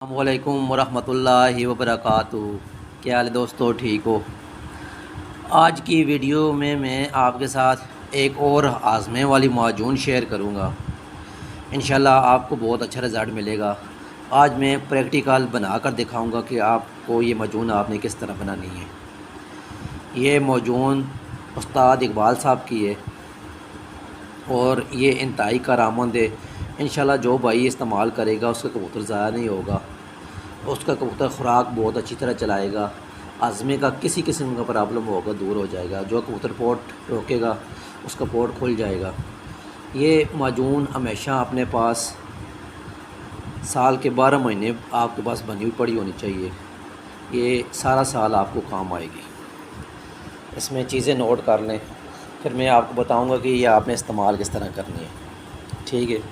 अस्सलामुअलैकुम वरहमतुल्लाहि वबरकातुहू। क्या हाल है दोस्तों, ठीक हो? आज की वीडियो में मैं आपके साथ एक और आज़मे वाली माजून शेयर करूंगा। इंशाल्लाह आपको बहुत अच्छा रिज़ल्ट मिलेगा। आज मैं प्रैक्टिकल बना कर दिखाऊँगा कि आपको ये माजून आपने किस तरह बनानी है। ये माजून उस्ताद इकबाल साहब की है और ये इंतहाई कारआमद है। इंशाल्लाह जो भाई इस्तेमाल करेगा उसका कबूतर ज़ाया नहीं होगा, उसका कबूतर ख़ुराक बहुत अच्छी तरह चलाएगा। आज़मे का किसी किस्म का प्रॉब्लम होगा दूर हो जाएगा। जो कबूतर पोट रोकेगा उसका पोट खुल जाएगा। ये माजून हमेशा अपने पास साल के 12 महीने आपके पास बनी हुई पड़ी होनी चाहिए। ये सारा साल आपको काम आएगी। इसमें चीज़ें नोट कर लें, फिर मैं आपको बताऊंगा कि ये आपने इस्तेमाल किस तरह करनी है। ठीक है।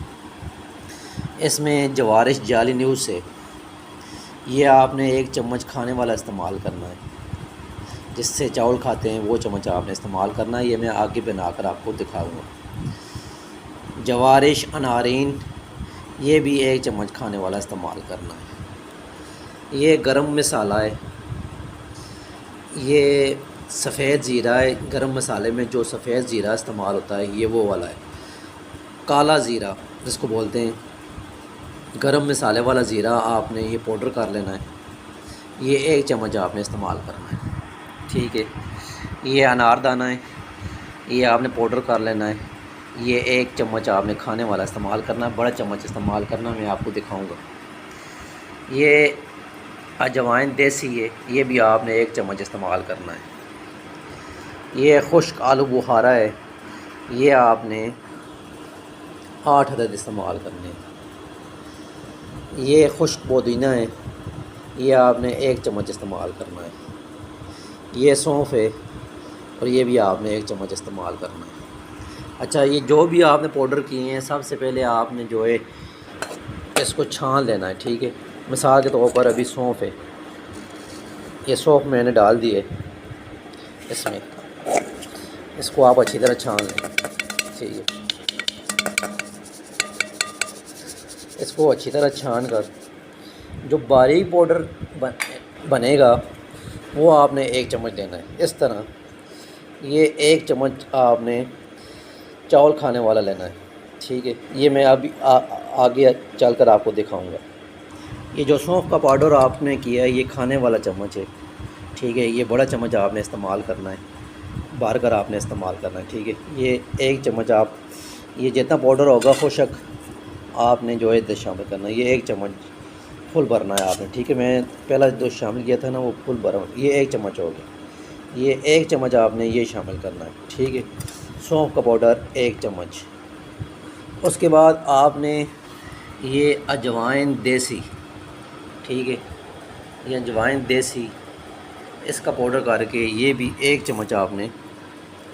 इसमें जवारिश जाली न्यूज़ से ये आपने 1 चम्मच खाने वाला इस्तेमाल करना है। जिससे चावल खाते हैं वो चम्मच आपने इस्तेमाल करना है। ये मैं आगे बनाकर आपको दिखाऊंगा। जवारिश अनारीन ये भी 1 चम्मच खाने वाला इस्तेमाल करना है। ये गरम मसाला है, ये सफ़ेद ज़ीरा है। गरम मसाले में जो सफ़ेद ज़ीरा इस्तेमाल होता है ये वो वाला है, काला ज़ीरा जिसको बोलते हैं। गरम मसाले वाला ज़ीरा आपने ये पाउडर कर लेना है। ये 1 चम्मच आपने इस्तेमाल करना है। ठीक है। ये अनारदाना है, ये आपने पाउडर कर लेना है। ये 1 चम्मच आपने खाने वाला इस्तेमाल करना है, बड़ा चम्मच इस्तेमाल करना, मैं आपको दिखाऊंगा। ये अजवाइन देसी है, ये भी आपने 1 चम्मच इस्तेमाल करना है। ये खुश्क आलू बुखारा है, ये आपने 8 अदद इस्तेमाल करने हैं। ये खुश्क पुदीना है, ये आपने 1 चम्मच इस्तेमाल करना है। ये सौंफ है और ये भी आपने 1 चम्मच इस्तेमाल करना है। अच्छा, ये जो भी आपने पाउडर किए हैं सबसे पहले आपने जो है इसको छान लेना है। ठीक है। मिसाल के तौर पर अभी सौंफ है, ये सौंफ मैंने डाल दी है इसमें। इसको आप अच्छी तरह छान लें। ठीक है। इसको अच्छी तरह छान कर जो बारीक पाउडर बनेगा वो आपने 1 चम्मच लेना है। इस तरह ये 1 चम्मच आपने चावल खाने वाला लेना है। ठीक है। ये मैं अभी आगे चलकर आपको दिखाऊंगा। ये जो सौंफ का पाउडर आपने किया है ये खाने वाला चम्मच है। ठीक है। ये बड़ा चम्मच आपने इस्तेमाल करना है, भर कर आपने इस्तेमाल करना है। ठीक है। ये 1 चम्मच आप ये जितना पाउडर होगा खुशक आपने जो है शामिल करना है। ये 1 चम्मच फुल भरना है आपने। ठीक है। मैं पहला जो शामिल किया था ना वो फुल भरा, ये 1 चम्मच हो गया। ये 1 चम्मच आपने ये शामिल करना है। ठीक है। सौंफ का पाउडर 1 चम्मच। उसके बाद आपने ये अजवाइन देसी, ठीक है, ये अजवाइन देसी इसका पाउडर करके ये भी 1 चम्मच आपने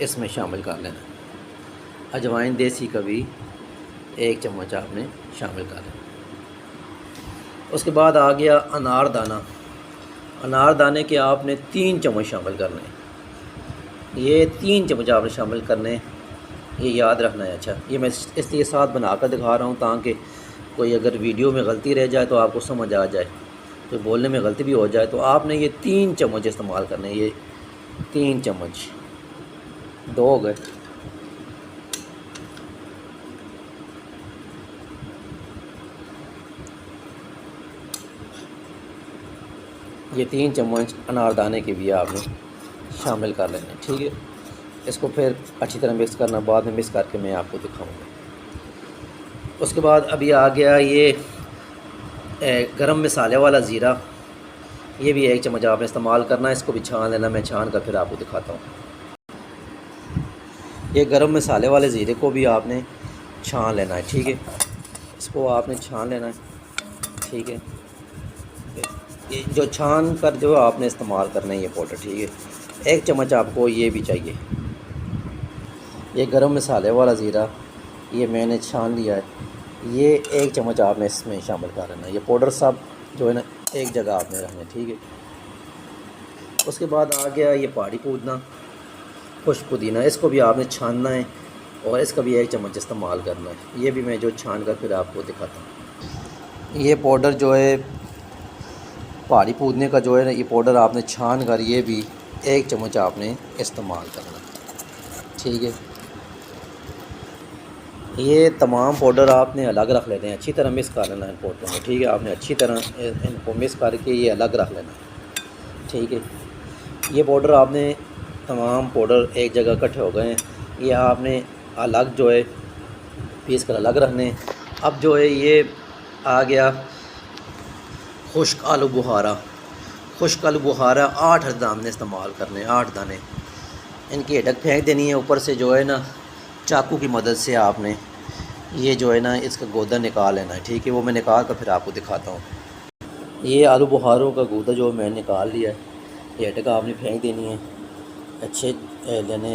इसमें शामिल कर लेना। अजवाइन देसी का भी 1 चम्मच आपने शामिल कर लेना। उसके बाद आ गया अनारदाना। अनारदाने के आपने 3 चम्मच शामिल करने हैं। ये 3 चम्मच आपने शामिल करने, ये याद रखना है। अच्छा, ये मैं इसलिए साथ बनाकर दिखा रहा हूँ ताकि कोई अगर वीडियो में गलती रह जाए तो आपको समझ आ जाए, तो बोलने में गलती भी हो जाए तो आपने ये 3 चम्मच इस्तेमाल करने। ये 3 चम्मच, 2 हो गए। ये 3 चम्मच अनारदाने के भी आपने शामिल कर लेने। ठीक है। इसको फिर अच्छी तरह मिक्स करना, बाद में मिक्स करके मैं आपको दिखाऊंगा। उसके बाद अभी आ गया ये गरम मसाले वाला ज़ीरा, ये भी 1 चम्मच आपने इस्तेमाल करना है। इसको भी छान लेना, मैं छान कर फिर आपको दिखाता हूँ। ये गरम मसाले वाले ज़ीरे को भी आपने छान लेना है। ठीक है। इसको आपने छान लेना है। ठीक है। ये जो छान कर जो आपने इस्तेमाल करना है ये पाउडर। ठीक है। 1 चम्मच आपको ये भी चाहिए। ये गरम मसाले वाला ज़ीरा ये मैंने छान लिया है, ये 1 चम्मच आपने इसमें शामिल कर लेना। ये पाउडर सब जो है ना एक जगह आपने रखना। ठीक है। उसके बाद आ गया ये पहाड़ी पुदीना, खुश्क पुदीना, इसको भी आपने छानना है और इसका भी 1 चम्मच इस्तेमाल करना है। ये भी मैं जो छान कर फिर आपको दिखाता हूँ। ये पाउडर जो है पहाड़ी कूदने का जो है ना ये पाउडर आपने छान कर ये भी 1 चम्मच आपने इस्तेमाल करना, ठीक है। ये तमाम पाउडर आपने अलग रख लेने हैं, अच्छी तरह मिक्स कर लेना है इन पाउडरों में, ठीक है। आपने अच्छी तरह इनको मिक्स करके ये अलग रख लेना है, ठीक है। ये पाउडर आपने तमाम पाउडर एक जगह इकट्ठे हो गए हैं, ये आपने अलग जो है पीस कर अलग रखने हैं। अब जो है ये आ गया खुश्क आलू बुखारा। खुश्क आलू बुखारा 8 दाने इस्तेमाल करने, 8 दाने। इनकी अटक फेंक देनी है ऊपर से, जो है ना चाकू की मदद से आपने ये जो है ना इसका गूदा निकाल लेना है, ठीक है। वो मैं निकाल कर फिर आपको दिखाता हूँ। ये आलू बुखारों का गूदा जो मैंने निकाल लिया है, ये अटक आपने फेंक देनी है। अच्छे लेने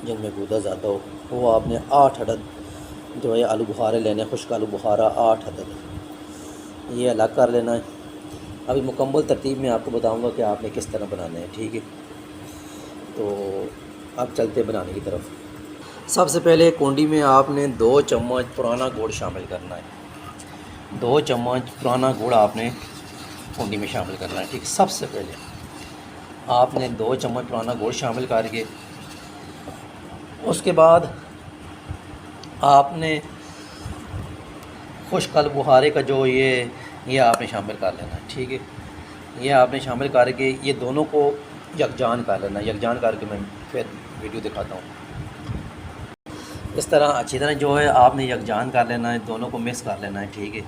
जिनमें गूदा ज़्यादा हो वो आपने 8 अदद जो है आलू बुखारे लेने, खुश्क आलू बुखारा 8 अदद, ये अलग कर लेना है। अभी मुकम्मल तरतीब में आपको बताऊंगा कि आपने किस तरह बनाने हैं, ठीक है। तो अब चलते हैं बनाने की तरफ। सबसे पहले कुंडी में आपने 2 चम्मच पुराना गुड़ शामिल करना है। 2 चम्मच पुराना गुड़ आपने कुंडी में शामिल करना है, ठीक। सबसे पहले आपने 2 चम्मच पुराना गुड़ शामिल करके उसके बाद आपने खुश्क आलू बुखारे का जो ये आपने शामिल कर लेना है, ठीक है। ये आपने शामिल करके ये दोनों को यकजान कर लेना है। यकजान करके मैं फिर वीडियो दिखाता हूँ। इस तरह अच्छी तरह जो है आपने यकजान कर लेना है, दोनों को मिक्स कर लेना है, ठीक है।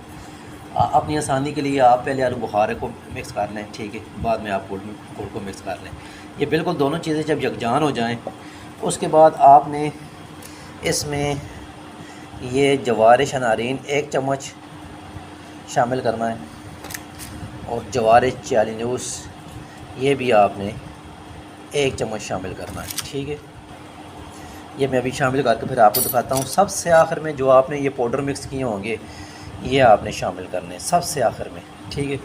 अपनी आसानी के लिए आप पहले आलू बुखारे को मिक्स कर लें, ठीक है, बाद में आप गुड़ को मिक्स कर लें। ये बिल्कुल दोनों चीज़ें जब यकजान हो जाएँ उसके बाद आपने इसमें ये जवारिश अनारीन 1 चम्मच शामिल करना है और जवारिश चालीनूस ये भी आपने 1 चम्मच शामिल करना है, ठीक है। ये मैं अभी शामिल करके फिर आपको दिखाता हूँ। सबसे आखिर में जो आपने ये पाउडर मिक्स किए होंगे ये आपने शामिल करने सबसे आखिर में, ठीक है।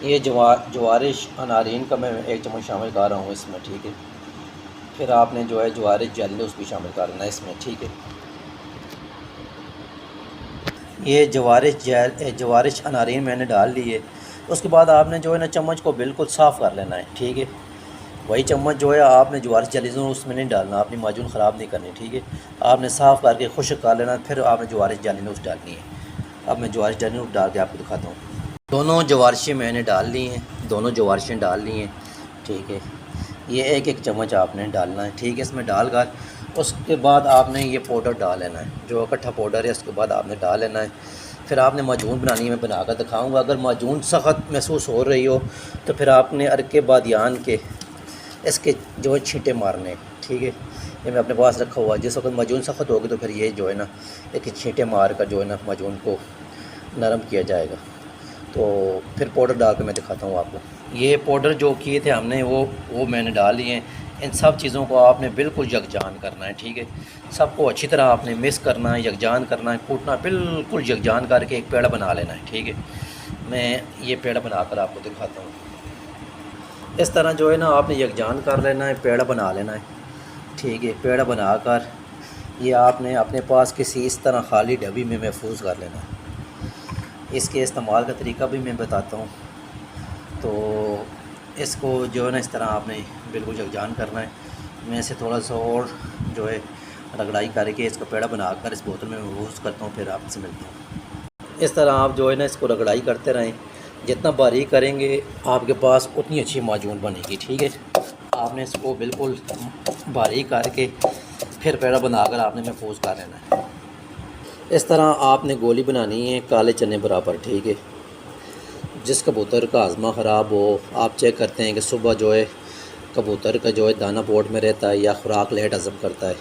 ये जवारिश अनारीन का मैं 1 चम्मच शामिल कर रहा हूँ इसमें, ठीक है। फिर आपने जो है जवारिश चालीनूस भी शामिल करना है इसमें, ठीक है। ये जवारिश अनारीन मैंने डाल ली है। उसके बाद आपने जो है ना चम्मच को बिल्कुल साफ़ कर लेना है, ठीक है। वही चम्मच जो है आपने जवारिश जालीनूस उसमें नहीं डालना, अपनी माजून ख़राब नहीं करनी, ठीक है। आपने साफ़ करके खुश्क कर लेना, फिर आपने जवारिश जालीनूस डालनी है। अब मैं जवारिश जालीनूस डाल के आपको दिखाता हूँ। दोनों जवारिशें मैंने डाल ली हैं, दोनों जवारिशें डाल ली हैं, ठीक है। ये 1-1 चम्मच आपने डालना है, ठीक है। इसमें डाल कर उसके बाद आपने ये पाउडर डाल लेना है, जो इकट्ठा पाउडर है उसके बाद आपने डाल लेना है। फिर आपने माजून बनानी है, मैं बना कर दिखाऊँगा। अगर माजून सख्त महसूस हो रही हो तो फिर आपने अरके बादियान के इसके जो है छींटे मारने, ठीक है। ये मैं अपने पास रखा हुआ है। जिस वक्त माजून सख्त होगी तो फिर ये जो है ना एक छींटे मार कर जो है ना माजून को नरम किया जाएगा। तो फिर पाउडर डाल के मैं दिखाता हूँ आपको। ये पाउडर जो किए थे हमने वो मैंने डाल लिए हैं। इन सब चीज़ों को आपने बिल्कुल यकजान करना है, ठीक है। सबको अच्छी तरह आपने मिक्स करना है, यकजान करना है, कूटना, बिल्कुल यकजान करके एक पेड़ा बना लेना है, ठीक है। मैं ये पेड़ा बनाकर आपको दिखाता हूँ। इस तरह जो है ना आपने यकजान कर लेना है, पेड़ा बना लेना है, ठीक है। पेड़ा बनाकर ये आपने अपने पास किसी इस तरह खाली डब्बी में महफूज कर लेना है। इसके इस्तेमाल का तरीका भी मैं बताता हूँ। तो इसको जो है ना इस तरह आपने बिल्कुल यकजान करना है। मैं इसे थोड़ा सा और जो है रगड़ाई करके इसका पेड़ा बनाकर इस बोतल में महफूज करता हूँ, फिर आपसे मिलता हूँ। इस तरह आप जो है ना इसको रगड़ाई करते रहें, जितना बारीक करेंगे आपके पास उतनी अच्छी माजून बनेगी, ठीक है। आपने इसको बिल्कुल बारीक करके फिर पेड़ा बनाकर आपने महफूज कर लेना है। इस तरह आपने गोली बनानी है काले चने बराबर, ठीक है। जिस कबूतर का आज़मा ख़राब हो, आप चेक करते हैं कि सुबह जो है कबूतर का जो है दाना पोट में रहता है या खुराक लेट हज़म करता है।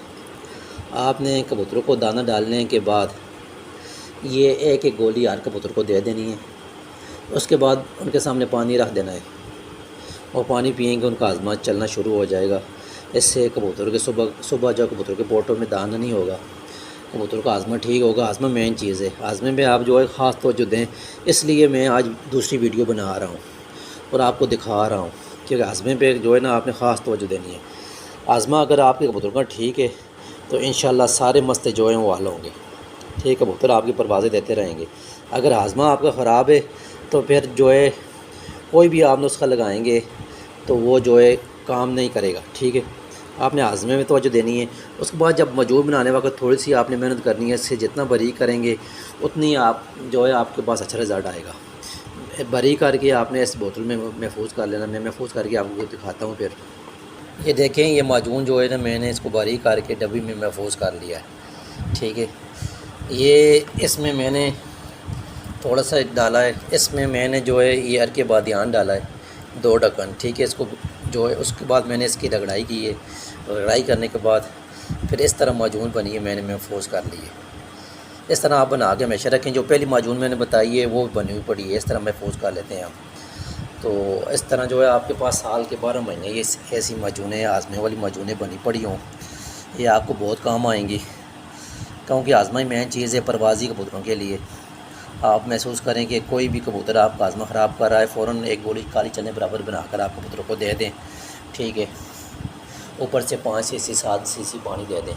आपने कबूतरों को दाना डालने के बाद ये एक गोली हर कबूतर को दे देनी है। उसके बाद उनके सामने पानी रख देना है और पानी पिएंगे उनका आज़मा चलना शुरू हो जाएगा। इससे कबूतर के सुबह जो कबूतर के पोटों में दाना नहीं होगा, कबूतर का आज़मा ठीक होगा। आज़मा मेन चीज़ है, आज़मे में आप जो है ख़ास तवज्जो दें। इसलिए मैं आज दूसरी वीडियो बना रहा हूँ और आपको दिखा रहा हूँ कि आज़मे पे जो है ना आपने ख़ास तवज्जो देनी है। आज़मा अगर आपके कबूतर का ठीक है तो इंशाल्लाह सारे मसले जो हैं वो हल होंगे, ठीक। कबूतर आपकी परवाज़ें देते रहेंगे। अगर आज़मा आपका ख़राब है तो फिर जो है कोई भी आप नुस्खा लगाएंगे तो वो जो है काम नहीं करेगा। ठीक है, आपने हाज़मे में तवज्जो देनी है। उसके बाद जब मजूर बनाने वक्त थोड़ी सी आपने मेहनत करनी है। इससे जितना बारीक करेंगे उतनी आप जो है आपके पास अच्छा रिज़ल्ट आएगा। बारीक करके आपने इस बोतल में महफूज कर लेना। मैं महफूज करके आपको दिखाता हूँ। फिर ये देखें, ये माजून जो है ना, मैंने इसको बारीक करके डब्बी में महफूज कर लिया है। ठीक है, ये इसमें मैंने थोड़ा सा डाला है। इसमें मैंने जो है ये अर्के बादियान डाला है 2 ढक्कन। ठीक है, इसको जो है उसके बाद मैंने इसकी रगड़ाई की है। रगड़ाई करने के बाद फिर इस तरह माजून बनी है, मैंने महफूज कर ली है। इस तरह आप बना के हमेशा रखें। जो पहली माजून मैंने बताई है वो बनी हुई पड़ी है, इस तरह महफूज कर लेते हैं हम। तो इस तरह जो है आपके पास साल के 12 महीने ये ऐसी माजूनें, आज़मे वाली माजूनें बनी पड़ी हों, ये आपको बहुत काम आएंगी। क्योंकि आज़मा ही मेन चीज़ है परवाज़ी कबूतरों के लिए। आप महसूस करें कि कोई भी कबूतर आपका आज़मा ख़राब कर रहा है, फ़ौरन एक गोली काली चने बराबर बनाकर आप कबूतरों को दे दें। ठीक है, ऊपर से 5 सीसी 7 सीसी पानी दे दें,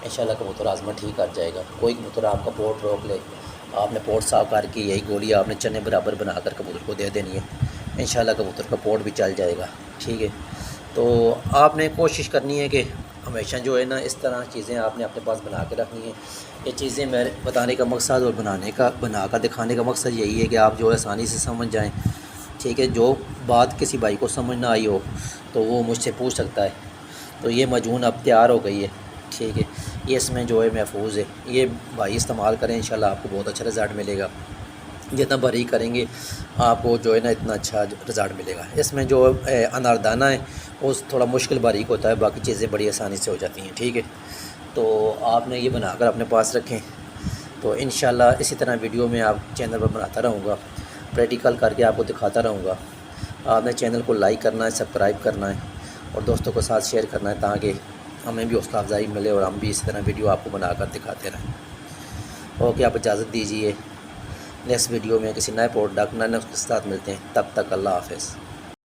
इंशाल्लाह कबूतर आज़मा ठीक कर जाएगा। कोई कबूतर आपका पोर्ट रोक ले, आपने पोर्ट साफ़ करके यही गोली आपने चने बराबर बनाकर कबूतर को दे देनी है, इंशाल्लाह कबूतर का पोर्ट भी चल जाएगा। ठीक है, तो आपने कोशिश करनी है कि हमेशा जो है ना इस तरह चीज़ें आपने अपने पास बना के रखनी है। ये चीज़ें मेरे बताने का मकसद और बनाकर दिखाने का मकसद यही है कि आप जो है आसानी से समझ जाएं। ठीक है, जो बात किसी भाई को समझ ना आई हो तो वो मुझसे पूछ सकता है। तो ये माजून अब तैयार हो गई है। ठीक है, ये इसमें जो है महफूज है, ये भाई इस्तेमाल करें, इंशाल्लाह आपको बहुत अच्छा रिज़ल्ट मिलेगा। जितना बारीक करेंगे आपको जो है ना इतना अच्छा रिज़ल्ट मिलेगा। इसमें जो अनारदाना है वो थोड़ा मुश्किल बारीक होता है, बाकी चीज़ें बड़ी आसानी से हो जाती हैं। ठीक है, तो आपने ये बनाकर अपने पास रखें। तो इंशाल्लाह इसी तरह वीडियो में आप चैनल पर बनाता रहूँगा, प्रैक्टिकल करके आपको दिखाता रहूँगा। आपने चैनल को लाइक करना है, सब्सक्राइब करना है और दोस्तों के साथ शेयर करना है, ताकि हमें भी उसका अफजाई मिले और हम भी इसी तरह वीडियो आपको बनाकर दिखाते रहें। ओके, आप इजाज़त दीजिए। नेक्स्ट वीडियो में किसी नए प्रोडक्ट नए के साथ मिलते हैं। तब तक अल्लाह हाफ़िज़।